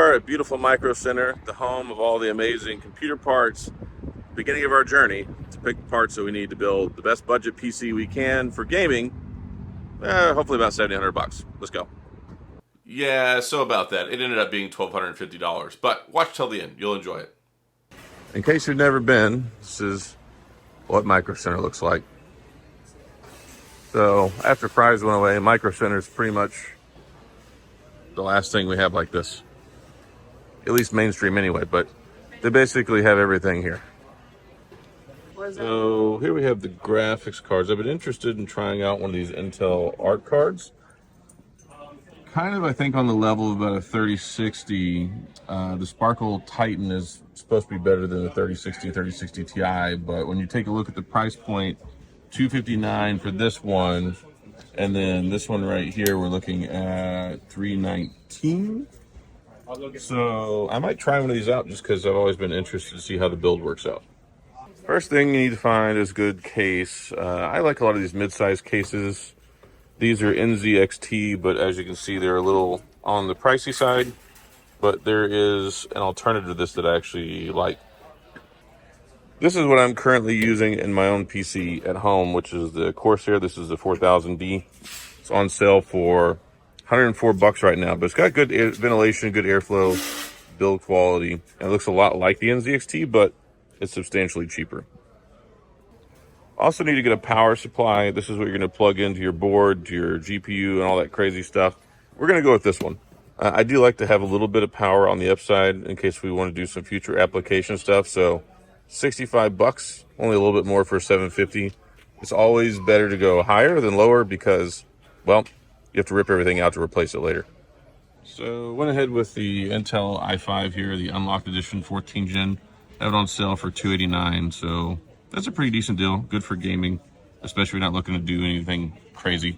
are at beautiful Micro Center, the home of all the amazing computer parts, beginning of our journey to pick the parts that we need to build the best budget PC we can for gaming, hopefully about $1,700. Let's go. Yeah, so about that. It ended up being $1,250, but watch till the end. You'll enjoy it. In case you've never been, this is what Micro Center looks like. So after Fry's went away, Micro Center is pretty much the last thing we have like this. At least mainstream anyway, but they basically have everything here. So here we have the graphics cards. I've been interested in trying out one of these Intel Arc cards. Kind of, I think, on the level of about a 3060. The Sparkle Titan is supposed to be better than the 3060 Ti, but when you take a look at the price point, $259 for this one, and then this one right here, we're looking at $319. So I might try one of these out just because I've always been interested to see how the build works out. First thing you need to find is a good case. I like a lot of these mid-size cases. These are NZXT, but as you can see, they're a little on the pricey side. But there is an alternative to this that I actually like. This is what I'm currently using in my own PC at home, which is the Corsair. This is the 4000D. It's on sale for $104 right now, but it's got good ventilation, good airflow, build quality, and it looks a lot like the NZXT, but it's substantially cheaper. Also need to get a power supply. This is what you're going to plug into your board, to your GPU, and all that crazy stuff. We're going to go with this one. I do like to have a little bit of power on the upside in case we want to do some future application stuff. So $65, only a little bit more for 750. It's always better to go higher than lower because, well, you have to rip everything out to replace it later. So went ahead with the Intel i5 here, the Unlocked Edition 14 Gen. I have it on sale for $289, so that's a pretty decent deal. Good for gaming, especially if you're not looking to do anything crazy.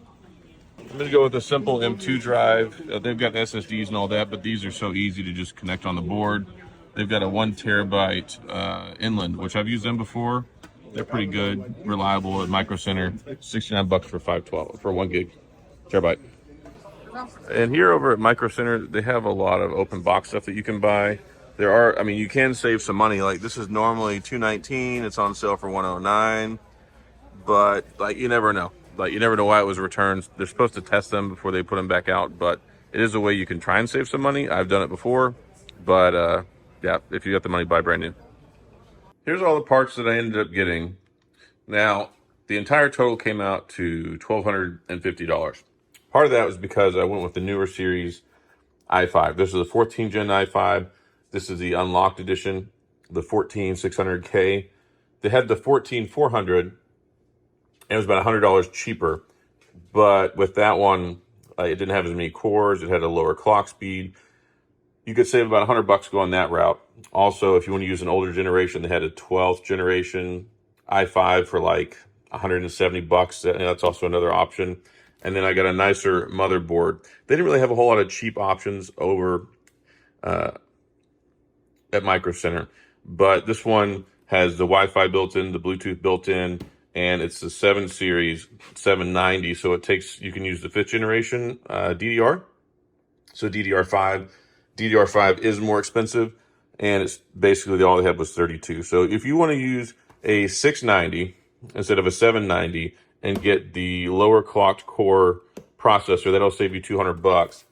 I'm going to go with a simple M2 drive. They've got SSDs and all that, but these are so easy to just connect on the board. They've got a 1 terabyte inland, which I've used them before. They're pretty good, reliable at Micro Center. $69 for 512 for 1 gig terabyte. And here over at Micro Center, they have a lot of open box stuff that you can buy. There are, I mean, you can save some money. Like this is normally $219. It's on sale for $109. But like you never know. Like you never know why it was returned. They're supposed to test them before they put them back out. But it is a way you can try and save some money. I've done it before. But yeah, if you got the money, buy brand new. Here's all the parts that I ended up getting. Now, the entire total came out to $1,250. Part of that was because I went with the newer series i5. This is a 14 Gen i5. This is the Unlocked Edition, the 14600K. They had the 14400, and it was about $100 cheaper. But with that one, it didn't have as many cores. It had a lower clock speed. You could save about $100 going that route. Also, if you want to use an older generation, they had a 12th generation i5 for like $170. That's also another option. And then I got a nicer motherboard. They didn't really have a whole lot of cheap options over at Micro Center, but this one has the Wi-Fi built in, the Bluetooth built in, and it's the 7 series 790. So it takes, you can use the 5th generation DDR. So DDR5 is more expensive, and it's basically all they had was 32. So if you want to use a 690 instead of a 790 and get the lower clocked core processor, that'll save you $200.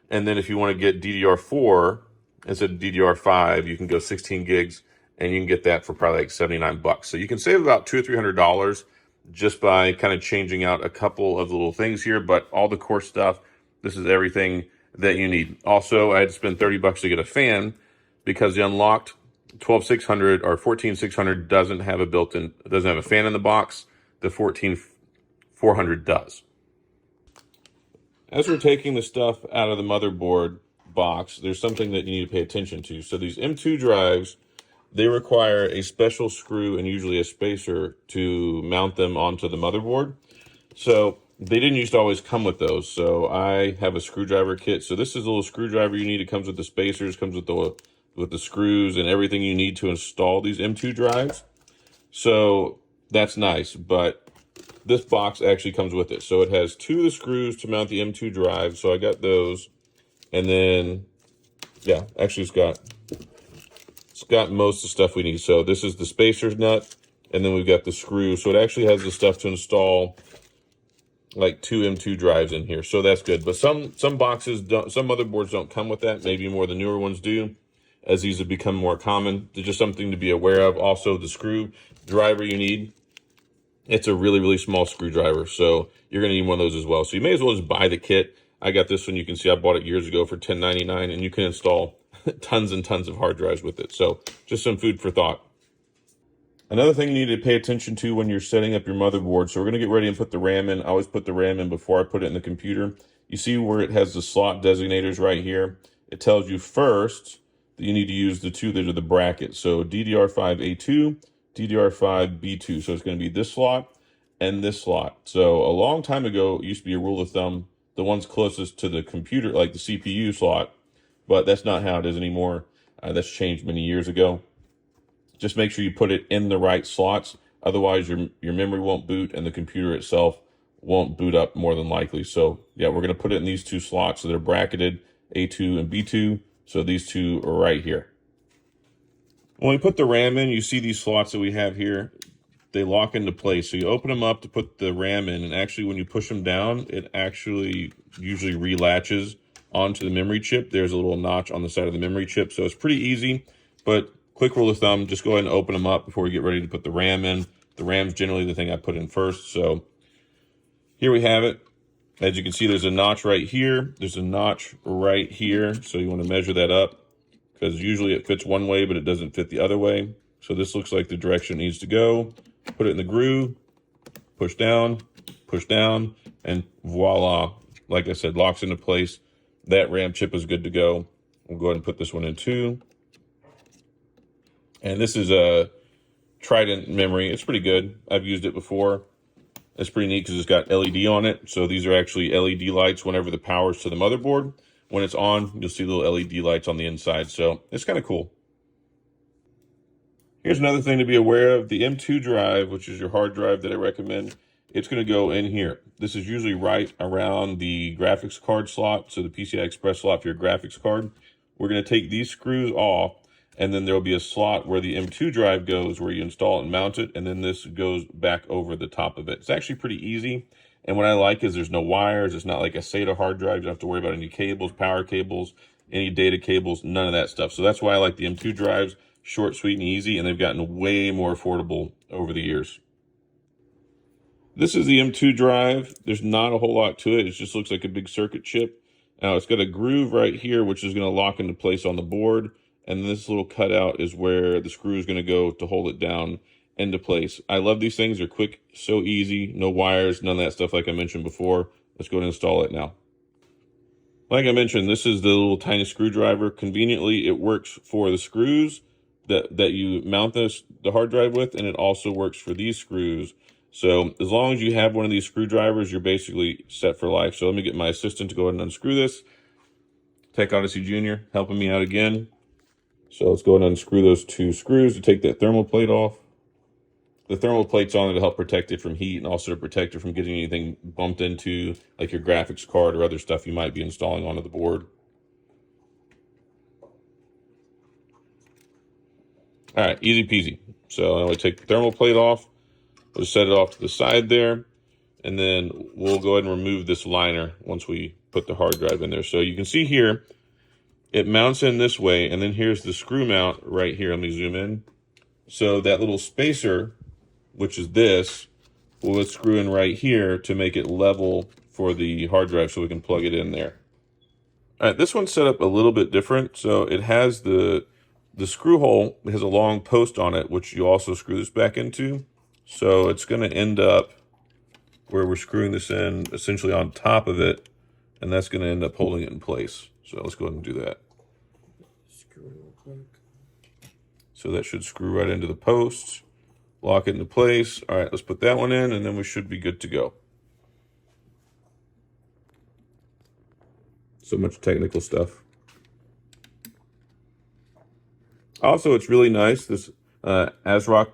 And then if you want to get DDR4 instead of DDR5, you can go 16 gigs and you can get that for probably like $79. So you can save about $200 or $300 just by kind of changing out a couple of the little things here, but all the core stuff, this is everything that you need. Also, I had to spend $30 to get a fan because the Unlocked 12600 or 14600 doesn't have a built-in, doesn't have a fan in the box. The 14400 does. As we're taking the stuff out of the motherboard box, there's something that you need to pay attention to. So these M2 drives, they require a special screw and usually a spacer to mount them onto the motherboard. So they didn't used to always come with those. So I have a screwdriver kit. So this is a little screwdriver you need. It comes with the spacers, comes with the screws and everything you need to install these M2 drives. So that's nice, but this box actually comes with it. So it has 2 of the screws to mount the M2 drive. So I got those. And then Yeah, actually it's got most of the stuff we need. So this is the spacer's nut, and then we've got the screw. So it actually has the stuff to install like 2 M2 drives in here. So that's good. But some boxes don't, some motherboards don't come with that. Maybe more the newer ones do, as these have become more common. They're just something to be aware of. Also, the screw driver you need, it's a really, really small screwdriver. So you're going to need one of those as well. So you may as well just buy the kit. I got this one. You can see I bought it years ago for $10.99, and you can install tons and tons of hard drives with it. So just some food for thought. Another thing you need to pay attention to when you're setting up your motherboard. So we're going to get ready and put the RAM in. I always put the RAM in before I put it in the computer. You see where it has the slot designators right here? It tells you first that you need to use the two that are the brackets. So DDR5A2, DDR5B2. So it's going to be this slot and this slot. So a long time ago, it used to be a rule of thumb, the ones closest to the computer, like the CPU slot, but that's not how it is anymore. That's changed many years ago. Just make sure you put it in the right slots. Otherwise, your memory won't boot and the computer itself won't boot up more than likely. So yeah, we're going to put it in these two slots. So they're bracketed A2 and B2. So these two are right here. When we put the RAM in, you see these slots that we have here. They lock into place. So you open them up to put the RAM in. And actually, when you push them down, it actually usually relatches onto the memory chip. There's a little notch on the side of the memory chip. So it's pretty easy, but quick rule of thumb, just go ahead and open them up before we get ready to put the RAM in. The RAM's generally the thing I put in first. So here we have it. As you can see, there's a notch right here. There's a notch right here. So you want to measure that up because usually it fits one way, but it doesn't fit the other way. So this looks like the direction it needs to go. Put it in the groove, push down, and voila. Like I said, locks into place. That RAM chip is good to go. We'll go ahead and put this one in too. And this is a Trident memory. It's pretty good. I've used it before. It's pretty neat because it's got LED on it. So these are actually LED lights whenever the power's to the motherboard. When it's on, you'll see little LED lights on the inside. So it's kind of cool. Here's another thing to be aware of. The M2 drive, which is your hard drive that I recommend, it's going to go in here. This is usually right around the graphics card slot. So the PCI Express slot for your graphics card. We're going to take these screws off. And then there will be a slot where the M2 drive goes, where you install it and mount it, and then this goes back over the top of it. It's actually pretty easy, and what I like is there's no wires. It's not like a SATA hard drive. You don't have to worry about any cables, power cables, any data cables, none of that stuff. So that's why I like the M2 drives, short, sweet, and easy, and they've gotten way more affordable over the years. This is the M2 drive. There's not a whole lot to it. It just looks like a big circuit chip. Now, it's got a groove right here, which is going to lock into place on the board. And this little cutout is where the screw is going to go to hold it down into place. I love these things. They're quick, so easy, no wires, none of that stuff like I mentioned before. Let's go ahead and install it now. Like I mentioned, this is the little tiny screwdriver. Conveniently, it works for the screws that you mount the hard drive with, and it also works for these screws. So as long as you have one of these screwdrivers, you're basically set for life. So let me get my assistant to go ahead and unscrew this. Tech Odyssey Jr. helping me out again. So let's go ahead and unscrew those two screws to take that thermal plate off. The thermal plate's on it to help protect it from heat and also to protect it from getting anything bumped into, like your graphics card or other stuff you might be installing onto the board. All right, easy peasy. So I'm going to take the thermal plate off. We'll set it off to the side there. And then we'll go ahead and remove this liner once we put the hard drive in there. So you can see here, it mounts in this way, and then here's the screw mount right here. Let me zoom in. So that little spacer, which is this, will screw in right here to make it level for the hard drive so we can plug it in there. All right, this one's set up a little bit different. So it has the screw hole has a long post on it, which you also screw this back into. So it's going to end up where we're screwing this in essentially on top of it, and that's going to end up holding it in place. So let's go ahead and do that. So that should screw right into the post, lock it into place. All right, let's put that one in, and then we should be good to go. So much technical stuff. Also, it's really nice. This ASRock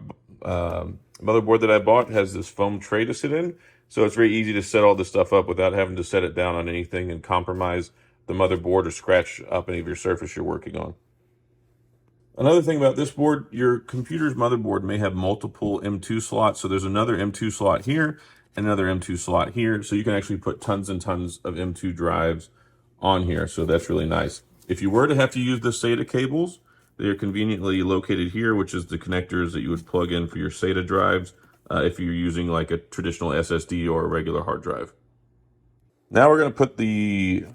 motherboard that I bought has this foam tray to sit in. So it's very easy to set all this stuff up without having to set it down on anything and compromise the motherboard or scratch up any of your surface you're working on. Another thing about this board, your computer's motherboard may have multiple M2 slots. So there's another M2 slot here and another M2 slot here. So you can actually put tons and tons of M2 drives on here. So that's really nice. If you were to have to use the SATA cables, they are conveniently located here, which is the connectors that you would plug in for your SATA drives if you're using like a traditional SSD or a regular hard drive. Now we're going to put the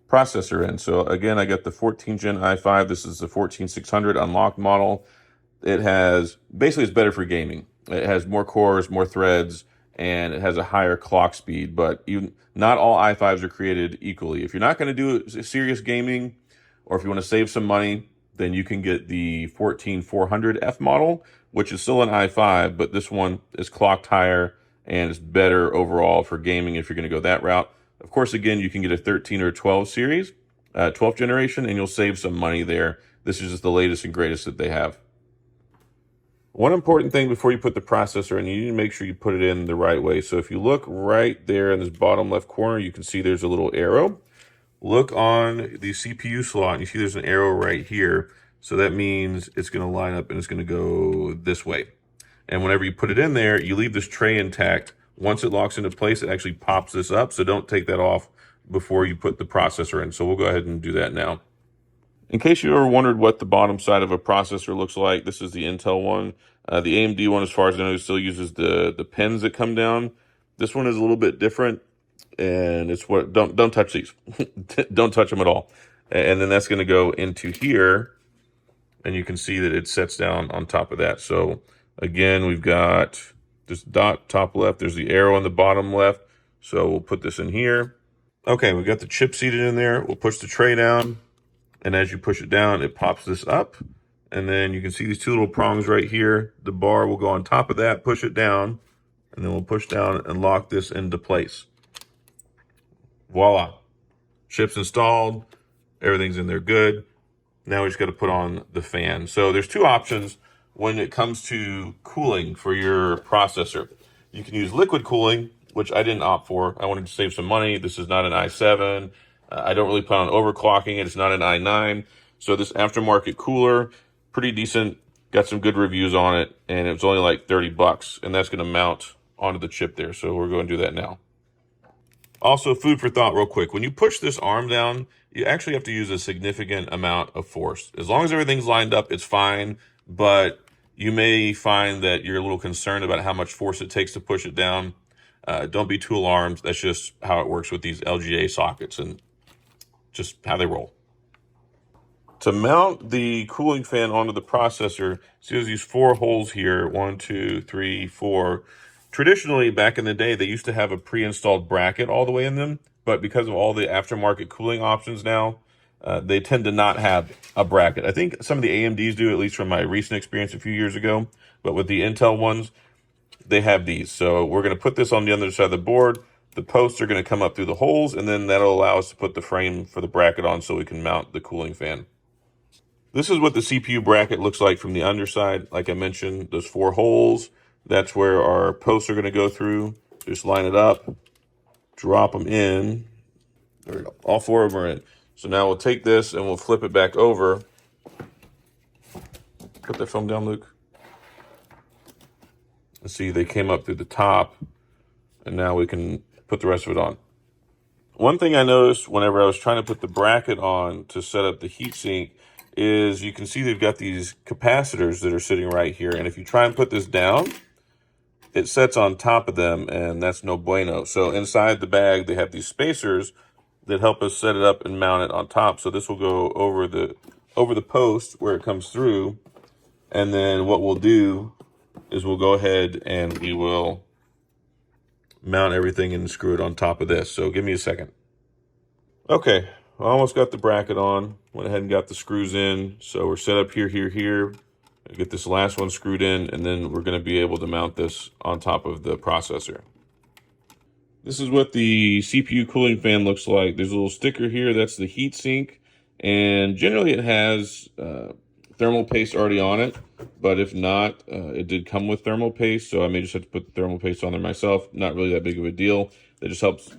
processor in. So again, I got the 14 Gen i5. This is the 14600 unlocked model. It has, basically it's better for gaming. It has more cores, more threads, and it has a higher clock speed, but even not all i5s are created equally. If you're not going to do serious gaming, or if you want to save some money, then you can get the 14400F model, which is still an i5, but this one is clocked higher and it's better overall for gaming if you're going to go that route. Of course, again, you can get a 13 or 12 series, 12th generation, and you'll save some money there. This is just the latest and greatest that they have. One important thing before you put the processor in, you need to make sure you put it in the right way. So if you look right there in this bottom left corner, you can see there's a little arrow. Look on the CPU slot, and you see there's an arrow right here. So that means it's going to line up and it's going to go this way. And whenever you put it in there, you leave this tray intact. Once it locks into place, it actually pops this up. So don't take that off before you put the processor in. So we'll go ahead and do that now. In case you ever wondered what the bottom side of a processor looks like, this is the Intel one. The AMD one, as far as I know, still uses the pins that come down. This one is a little bit different, and it's what, don't touch these. Don't touch them at all. And then that's going to go into here, and you can see that it sets down on top of that. So again, we've got this dot top left. There's the arrow on the bottom left. So we'll put this in here. Okay, we've got the chip seated in there. We'll push the tray down. And as you push it down, it pops this up. And then you can see these two little prongs right here. The bar will go on top of that, push it down, and then we'll push down and lock this into place. Voila. Chip's installed. Everything's in there good. Now we just got to put on the fan. So there's two options when it comes to cooling for your processor. You can use liquid cooling, which I didn't opt for. I wanted to save some money. This is not an i7. I don't really plan on overclocking it. It's not an i9. So this aftermarket cooler, pretty decent. Got some good reviews on it, and it was only like 30 bucks, and that's going to mount onto the chip there. So we're going to do that now. Also, food for thought real quick. When you push this arm down, you actually have to use a significant amount of force. As long as everything's lined up, it's fine, but you may find that you're a little concerned about how much force it takes to push it down. Don't be too alarmed. That's just how it works with these LGA sockets and just how they roll. To mount the cooling fan onto the processor, see there's these 4 holes here, 1, 2, 3, 4. Traditionally, back in the day, they used to have a pre-installed bracket all the way in them, but because of all the aftermarket cooling options now, they tend to not have a bracket. I think some of the AMDs do, at least from my recent experience a few years ago, but with the Intel ones, they have these. So we're going to put this on the other side of the board. The posts are going to come up through the holes, and then that'll allow us to put the frame for the bracket on so we can mount the cooling fan. This is what the CPU bracket looks like from the underside. Like I mentioned, those 4 holes, that's where our posts are going to go through. Just line it up, drop them in. There we go. All 4 of them are in. So now we'll take this and we'll flip it back over. Put that film down, Luke. Let's see, they came up through the top, and now we can put the rest of it on. One thing I noticed whenever I was trying to put the bracket on to set up the heatsink is you can see they've got these capacitors that are sitting right here. And if you try and put this down, it sets on top of them, and that's no bueno. So inside the bag, they have these spacers that help us set it up and mount it on top. So this will go over the post where it comes through. And then what we'll do is we'll go ahead and we will mount everything and screw it on top of this. So give me a second. Okay, I almost got the bracket on. Went ahead and got the screws in. So we're set up here, here, here. Get this last one screwed in, and then we're going to be able to mount this on top of the processor. This is what the CPU cooling fan looks like. There's a little sticker here. That's the heat sink. And generally it has thermal paste already on it. But if not, it did come with thermal paste. So I may just have to put the thermal paste on there myself. Not really that big of a deal. That just helps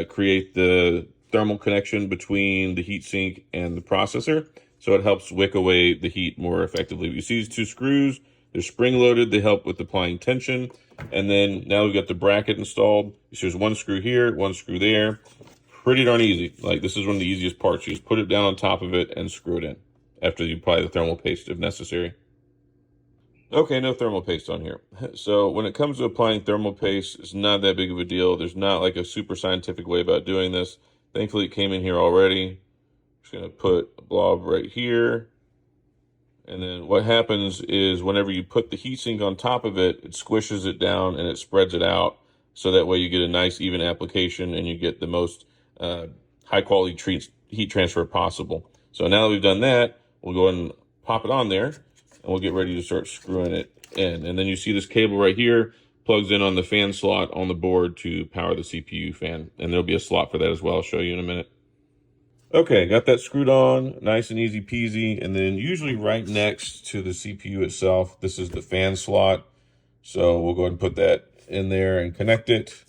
create the thermal connection between the heatsink and the processor, so it helps wick away the heat more effectively. You see these two screws, they're spring loaded, they help with applying tension. And then now we've got the bracket installed. So there's one screw here, one screw there. Pretty darn easy. Like, this is one of the easiest parts. You just put it down on top of it and screw it in after you apply the thermal paste if necessary. Okay, no thermal paste on here. So when it comes to applying thermal paste, it's not that big of a deal. There's not like a super scientific way about doing this. Thankfully, it came in here already. Just gonna put a blob right here. And then what happens is whenever you put the heatsink on top of it, it squishes it down and it spreads it out. So that way you get a nice even application and you get the most high quality heat transfer possible. So now that we've done that, we'll go ahead and pop it on there and we'll get ready to start screwing it in. And then you see this cable right here plugs in on the fan slot on the board to power the CPU fan. And there'll be a slot for that as well. I'll show you in a minute. Okay, got that screwed on, nice and easy peasy. And then usually right next to the CPU itself, this is the fan slot. So we'll go ahead and put that in there and connect it.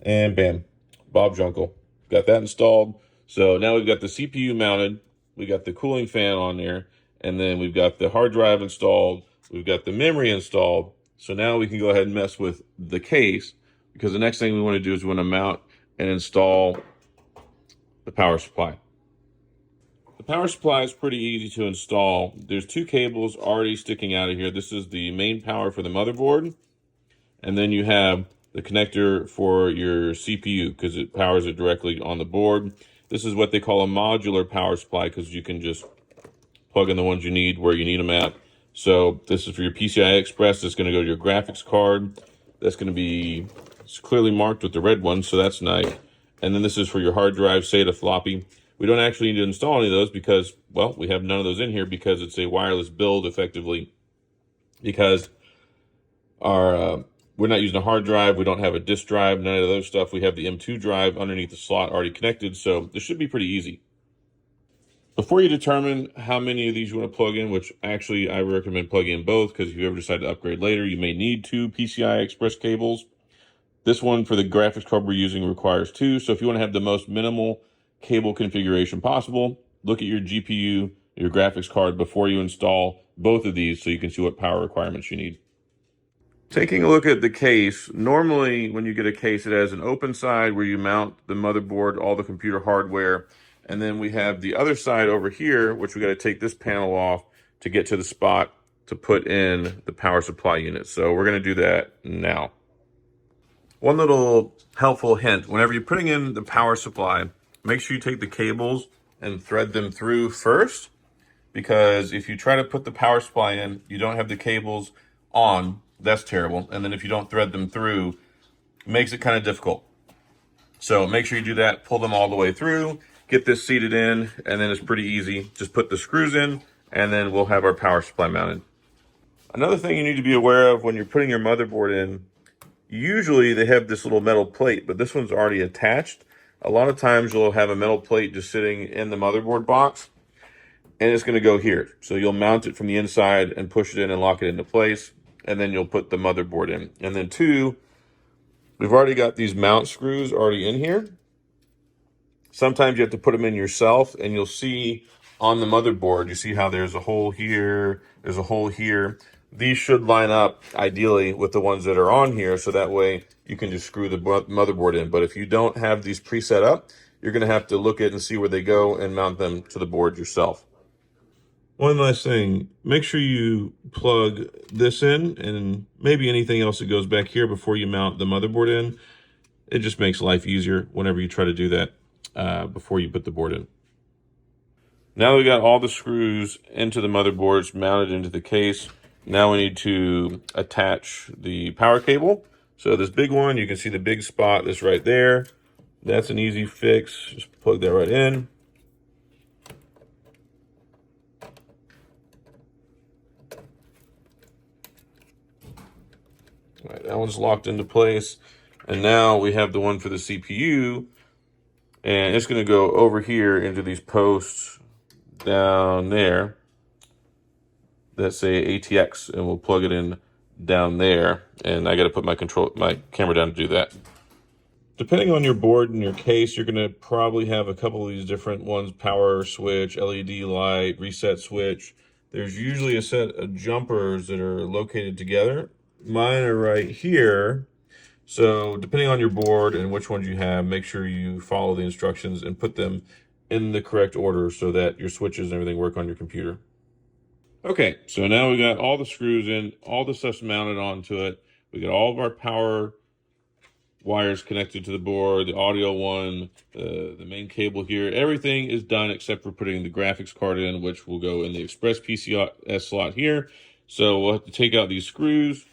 And bam, Bob's your uncle. Got that installed. So now we've got the CPU mounted, we got the cooling fan on there, and then we've got the hard drive installed, we've got the memory installed. So now we can go ahead and mess with the case, because the next thing we want to do is we want to mount and install the power supply. The power supply is pretty easy to install. There's two cables already sticking out of here. This is the main power for the motherboard, and then you have the connector for your CPU because it powers it directly on the board. This is what they call a modular power supply because you can just plug in the ones you need where you need them at. So this is for your PCI Express. That's going to go to your graphics card. That's going to be clearly marked with the red one, so that's nice. And then this is for your hard drive, SATA floppy. We don't actually need to install any of those because, well, we have none of those in here because it's a wireless build effectively. Because we're not using a hard drive, we don't have a disk drive, none of those stuff. We have the M2 drive underneath the slot already connected, so this should be pretty easy. Before you determine how many of these you want to plug in, which actually I recommend plugging in both, because if you ever decide to upgrade later, you may need two PCI Express cables. This one for the graphics card we're using requires two, so if you want to have the most minimal cable configuration possible, look at your GPU, your graphics card before you install both of these so you can see what power requirements you need. Taking a look at the case, normally when you get a case, it has an open side where you mount the motherboard, all the computer hardware, and then we have the other side over here, which we got to take this panel off to get to the spot to put in the power supply unit. So we're going to do that now. One little helpful hint, whenever you're putting in the power supply, make sure you take the cables and thread them through first, because if you try to put the power supply in, you don't have the cables on, that's terrible. And then if you don't thread them through, it makes it kind of difficult. So make sure you do that, pull them all the way through, get this seated in, and then it's pretty easy. Just put the screws in, and then we'll have our power supply mounted. Another thing you need to be aware of when you're putting your motherboard in, usually they have this little metal plate, but this one's already attached. A lot of times you'll have a metal plate just sitting in the motherboard box, and it's going to go here. So you'll mount it from the inside and push it in and lock it into place, and then you'll put the motherboard in. And then two, we've already got these mount screws already in here. Sometimes you have to put them in yourself, and you'll see on the motherboard, you see how there's a hole here, there's a hole here. These should line up ideally with the ones that are on here, so that way you can just screw the motherboard in. But if you don't have these preset up, you're going to have to look at and see where they go and mount them to the board yourself. One last thing, make sure you plug this in and maybe anything else that goes back here before you mount the motherboard in. It just makes life easier whenever you try to do that before you put the board in. Now we got all the screws into the motherboards mounted into the case. Now we need to attach the power cable. So this big one, you can see the big spot that's right there. That's an easy fix. Just plug that right in. All right, that one's locked into place. And now we have the one for the CPU. And it's going to go over here into these posts down there that say ATX. And we'll plug it in down there, and I got to put my camera down to do that. Depending on your board and your case, you're going to probably have a couple of these different ones: power switch, LED light, reset switch. There's usually a set of jumpers that are located together. Mine are right here. So depending on your board and which ones you have, make sure you follow the instructions and put them in the correct order so that your switches and everything work on your computer. Okay, so now we got all the screws in, all the stuff's mounted onto it. We got all of our power wires connected to the board, the audio one, the main cable here. Everything is done except for putting the graphics card in, which will go in the Express PCS slot here. So we'll have to take out these screws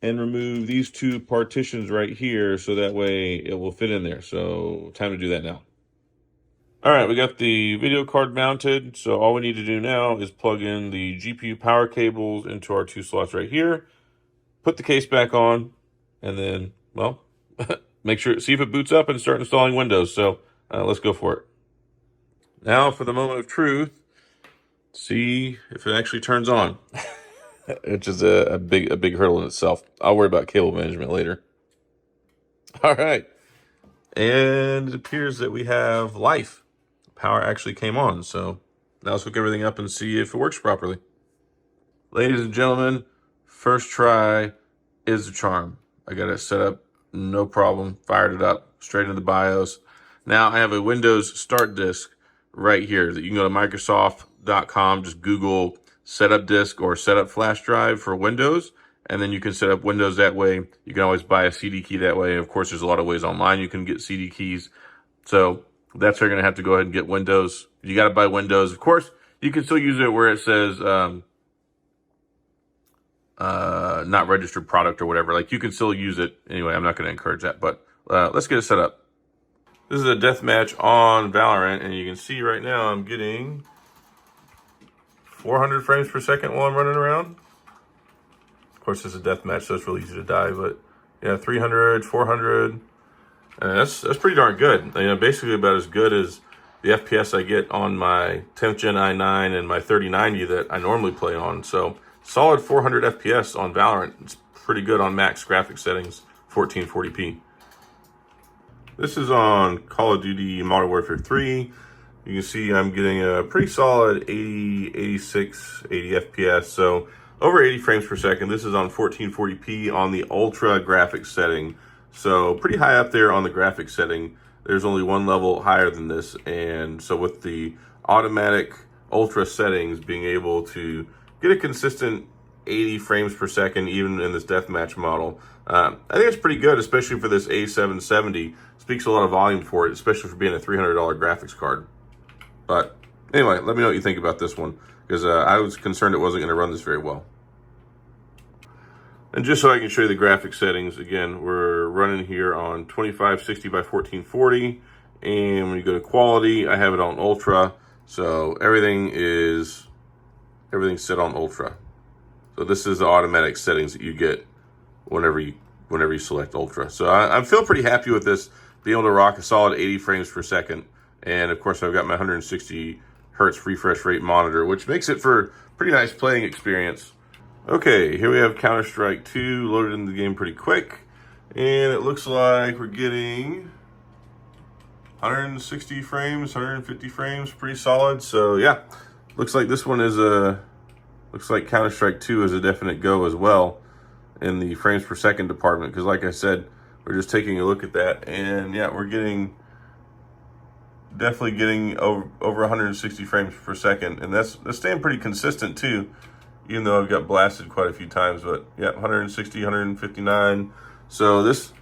and remove these two partitions right here so that way it will fit in there. So time to do that now. All right, we got the video card mounted. So all we need to do now is plug in the GPU power cables into our two slots right here, put the case back on, and then, well, see if it boots up and start installing Windows. So let's go for it. Now for the moment of truth, see if it actually turns on, which is a big hurdle in itself. I'll worry about cable management later. All right, and it appears that we have life. Power actually came on, so now let's hook everything up and see if it works properly. Ladies and gentlemen, first try is the charm. I got it set up, no problem, fired it up, straight into the BIOS. Now I have a Windows start disk right here that you can go to Microsoft.com, just Google setup disk or setup flash drive for Windows, and then you can set up Windows that way. You can always buy a CD key that way. Of course, there's a lot of ways online you can get CD keys. So that's where you're going to have to go ahead and get Windows. You got to buy Windows. Of course, you can still use it where it says not registered product or whatever. Like, you can still use it. Anyway, I'm not going to encourage that, but let's get it set up. This is a deathmatch on Valorant, and you can see right now I'm getting 400 frames per second while I'm running around. Of course, it's a deathmatch, so it's really easy to die, but yeah, 300, 400. And that's pretty darn good. You know, basically about as good as the FPS I get on my 10th Gen i9 and my 3090 that I normally play on. So solid 400 FPS on Valorant. It's pretty good on max graphics settings, 1440p. This is on Call of Duty Modern Warfare 3. You can see I'm getting a pretty solid 80, 86, 80 FPS. So over 80 frames per second. This is on 1440p on the ultra graphics setting. So pretty high up there on the graphics setting. There's only one level higher than this. And so with the automatic ultra settings, being able to get a consistent 80 frames per second, even in this deathmatch model, I think it's pretty good, especially for this A770. Speaks a lot of volume for it, especially for being a $300 graphics card. But anyway, let me know what you think about this one, because I was concerned it wasn't going to run this very well. And just so I can show you the graphics settings, again, we're running here on 2560 by 1440. And when you go to quality, I have it on ultra. So everything's set on ultra. So this is the automatic settings that you get whenever you select ultra. So I feel pretty happy with this, being able to rock a solid 80 frames per second. And of course, I've got my 160 hertz refresh rate monitor, which makes it for a pretty nice playing experience. Okay, here we have CounterStrike 2 loaded into the game pretty quick. And it looks like we're getting 160 frames, 150 frames, pretty solid. So yeah, looks like this one is looks like Counter-Strike 2 is a definite go as well in the frames per second department. Because like I said, we're just taking a look at that, and yeah, we're definitely getting over 160 frames per second, and that's staying pretty consistent too, even though I've got blasted quite a few times. But yeah, 160, 159. So this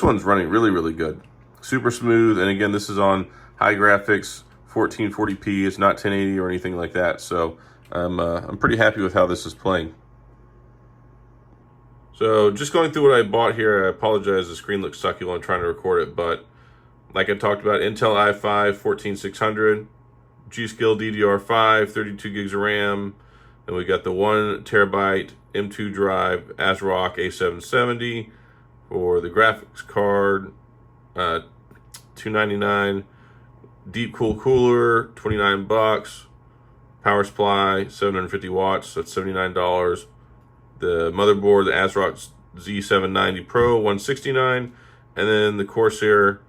one's running really, really good. Super smooth, and again, this is on high graphics, 1440p. It's not 1080 or anything like that. So I'm pretty happy with how this is playing. So just going through what I bought here, I apologize, the screen looks sucky while I'm trying to record it, but like I talked about, Intel i5 14600, G-Skill DDR5, 32 gigs of RAM, and we got the 1 terabyte M2 drive, ARC A770 for the graphics card, $299, deep cool cooler, $29, power supply 750 watts, that's $79, the motherboard, the ARC Z790 Pro 169, and then the Corsair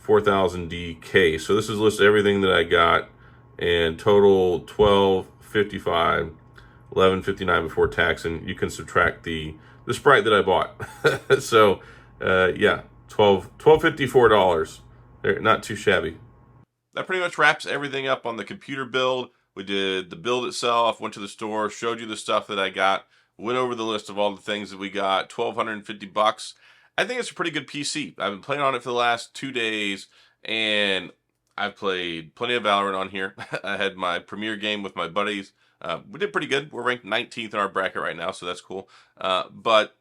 4000DK. So this is listed everything that I got, and total 1255, 1159 before tax, and you can subtract the Sprite that I bought. So yeah, $1254. Not too shabby. That pretty much wraps everything up on the computer build. We did the build itself, went to the store, showed you the stuff that I got, went over the list of all the things that we got, $1,250. I think it's a pretty good PC. I've been playing on it for the last 2 days, and I've played plenty of Valorant on here. I had my premiere game with my buddies. We did pretty good. We're ranked 19th in our bracket right now, so that's cool. But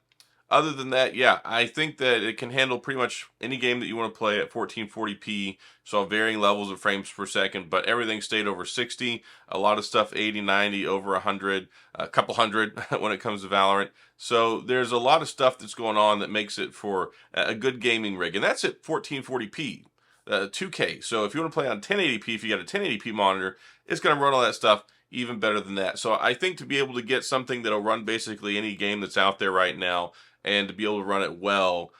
other than that, yeah, I think that it can handle pretty much any game that you want to play at 1440p. So varying levels of frames per second, but everything stayed over 60. A lot of stuff 80, 90, over 100, a couple hundred when it comes to Valorant. So there's a lot of stuff that's going on that makes it for a good gaming rig. And that's at 1440p, 2K. So if you want to play on 1080p, if you got a 1080p monitor, it's going to run all that stuff even better than that. So I think to be able to get something that'll run basically any game that's out there right now, and to be able to run it well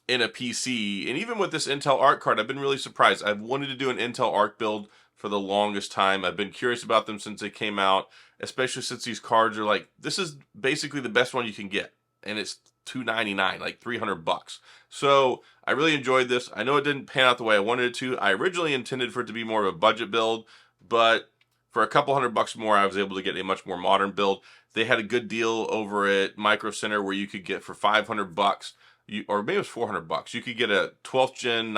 in a PC, and even with this Intel Arc card, I've been really surprised. I've wanted to do an Intel Arc build for the longest time. I've been curious about them since they came out, especially since these cards are like, this is basically the best one you can get, and it's $299, like $300. So I really enjoyed this. I know it didn't pan out the way I wanted it to. I originally intended for it to be more of a budget build, but for a couple $100 more, I was able to get a much more modern build. They had a good deal over at Micro Center where you could get for $500, or maybe it was $400. You could get a 12th Gen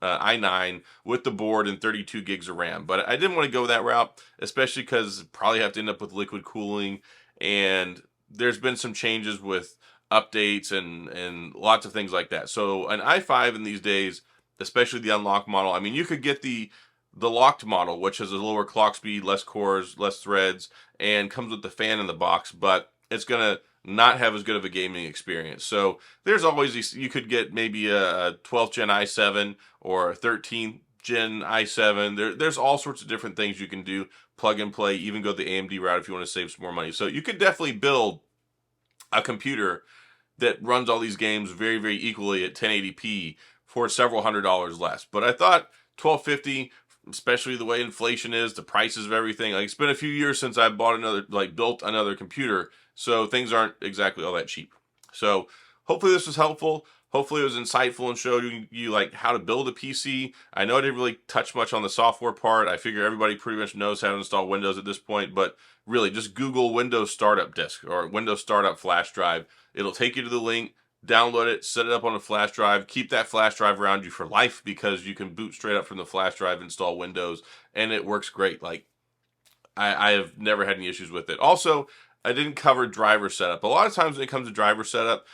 i9 with the board and 32 gigs of RAM. But I didn't want to go that route, especially because probably have to end up with liquid cooling. And there's been some changes with updates and lots of things like that. So an i5 in these days, especially the unlocked model, I mean, you could get the locked model, which has a lower clock speed, less cores, less threads, and comes with the fan in the box, but it's going to not have as good of a gaming experience. So there's always these, you could get maybe a 12th Gen i7 or a 13th Gen i7. There's all sorts of different things you can do, plug and play, even go the AMD route if you want to save some more money. So you could definitely build a computer that runs all these games very, very equally at 1080p for several $100s less. But I thought $1,250, especially the way inflation is, the prices of everything. Like, it's been a few years since I bought another, built another computer, so things aren't exactly all that cheap. So hopefully this was helpful. Hopefully it was insightful and showed you like how to build a PC. I know I didn't really touch much on the software part. I figure everybody pretty much knows how to install Windows at this point, but really just Google Windows Startup Disk or Windows Startup Flash Drive. It'll take you to the link. Download it, set it up on a flash drive, keep that flash drive around you for life because you can boot straight up from the flash drive, install Windows, and it works great. Like, I have never had any issues with it. Also, I didn't cover driver setup. A lot of times when it comes to driver setup,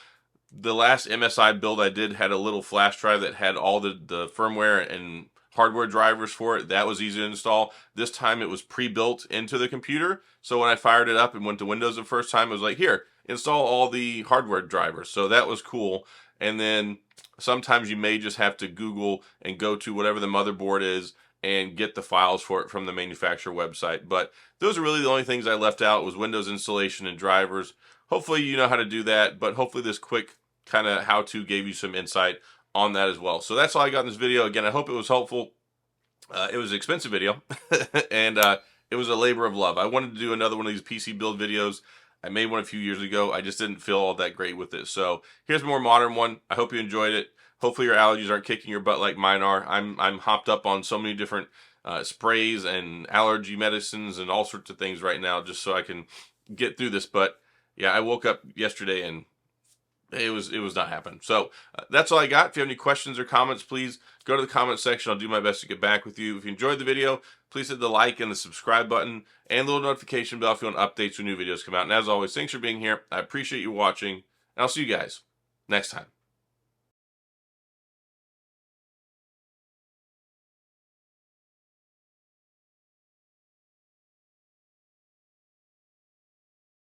the last MSI build I did had a little flash drive that had all the firmware and hardware drivers for it. That was easy to install. This time it was pre-built into the computer. So when I fired it up and went to Windows the first time, it was like, here, install all the hardware drivers. So that was cool. And then sometimes you may just have to Google and go to whatever the motherboard is and get the files for it from the manufacturer website. But those are really the only things I left out, was Windows installation and drivers. Hopefully you know how to do that, but hopefully this quick kind of how-to gave you some insight on that as well. So that's all I got in this video. Again, I hope it was helpful. It was an expensive video, and it was a labor of love. I wanted to do another one of these PC build videos. I made one a few years ago. I just didn't feel all that great with it. So here's a more modern one. I hope you enjoyed it. Hopefully your allergies aren't kicking your butt like mine are. I'm hopped up on so many different sprays and allergy medicines and all sorts of things right now just so I can get through this. But yeah, I woke up yesterday and it was not happening. So that's all I got. If you have any questions or comments, please go to the comment section. I'll do my best to get back with you. If you enjoyed the video, please hit the like and the subscribe button and the little notification bell if you want updates when new videos come out. And as always, thanks for being here. I appreciate you watching, and I'll see you guys next time.